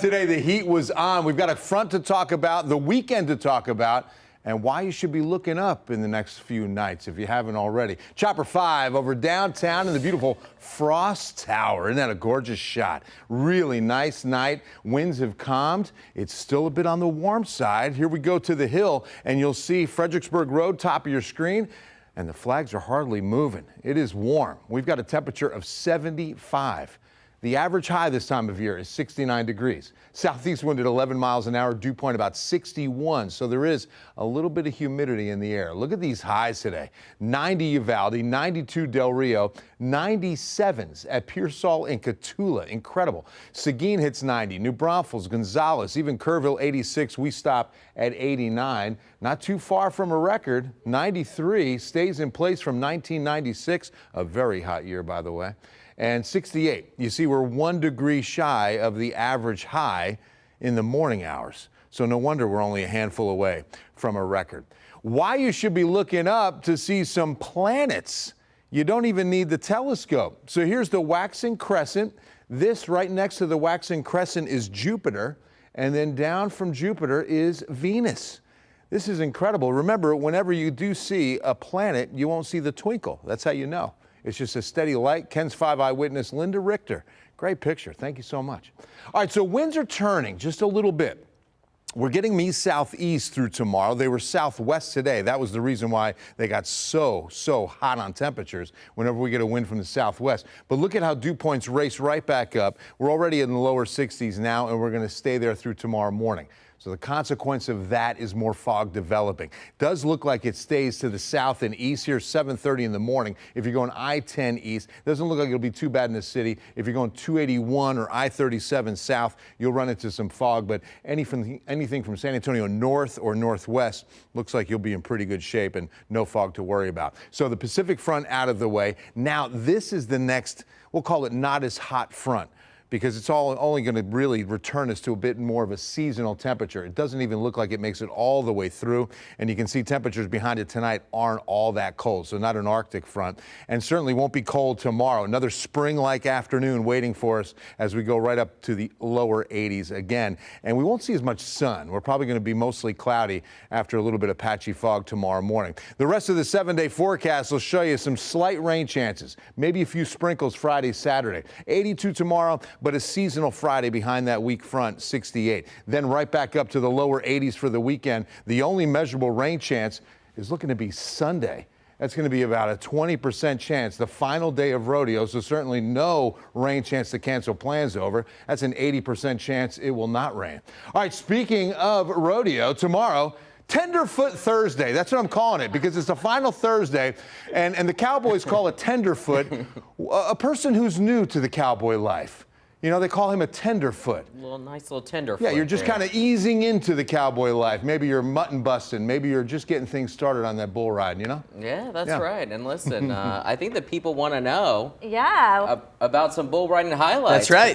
Today, the heat was on. We've got a front to talk about, the weekend to talk about, and why you should be looking up in the next few nights if you haven't already. Chopper 5 over downtown in the beautiful Frost Tower. Isn't that a gorgeous shot? Really nice night. Winds have calmed. It's still a bit on the warm side. Here we go to the hill, and you'll see Fredericksburg Road, top of your screen, and the flags are hardly moving. It is warm. We've got a temperature of 75. The average high this time of year is 69 degrees. Southeast wind at 11 miles an hour, dew point about 61. So there is a little bit of humidity in the air. Look at these highs today. 90 Uvalde, 92 Del Rio, 97s at Pearsall and Cotulla. Incredible. Seguin hits 90, New Braunfels, Gonzales, even Kerrville 86. We stop at 89. Not too far from a record. 93 stays in place from 1996. A very hot year, by the way. And 68. You see, we're 1 degree shy of the average high in the morning hours. So no wonder we're only a handful away from a record. Why you should be looking up to see some planets. You don't even need the telescope. So here's the waxing crescent. This right next to the waxing crescent is Jupiter. And then down from Jupiter is Venus. This is incredible. Remember, whenever you do see a planet, you won't see the twinkle. That's how you know. It's just a steady light. KENS 5 eyewitness Linda Richter. Great picture. Thank you so much. All right, so winds are turning just a little bit. We're getting me southeast through tomorrow. They were southwest today. That was the reason why they got so hot on temperatures whenever we get a wind from the southwest. But look at how dew points race right back up. We're already in the lower 60s now, and we're going to stay there through tomorrow morning. So the consequence of that is more fog developing. Does look like it stays to the south and east here, 7:30 in the morning. If you're going I-10 east, doesn't look like it'll be too bad in the city. If you're going 281 or I-37 south, you'll run into some fog. But anything from San Antonio north or northwest looks like you'll be in pretty good shape and no fog to worry about. So the Pacific front out of the way. Now this is the next, we'll call it not as hot front, because it's only going to really return us to a bit more of a seasonal temperature. It doesn't even look like it makes it all the way through. And you can see temperatures behind it tonight aren't all that cold, so not an Arctic front. And certainly won't be cold tomorrow. Another spring-like afternoon waiting for us as we go right up to the lower 80s again. And we won't see as much sun. We're probably going to be mostly cloudy after a little bit of patchy fog tomorrow morning. The rest of the 7-day forecast will show you some slight rain chances, maybe a few sprinkles Friday, Saturday. 82 tomorrow, but a seasonal Friday behind that weak front, 68. Then right back up to the lower 80s for the weekend. The only measurable rain chance is looking to be Sunday. That's going to be about a 20% chance, the final day of rodeo, so certainly no rain chance to cancel plans over. That's an 80% chance it will not rain. All right, speaking of rodeo, tomorrow, Tenderfoot Thursday. That's what I'm calling it, because it's the final Thursday, and the Cowboys call it Tenderfoot a person who's new to the cowboy life. You know, they call him a tenderfoot. Nice little tenderfoot. Yeah, you're just kind of easing into the cowboy life. Maybe you're mutton busting. Maybe you're just getting things started on that bull riding, you know? Yeah, that's right. And listen, I think that people want to know about some bull riding highlights. That's right.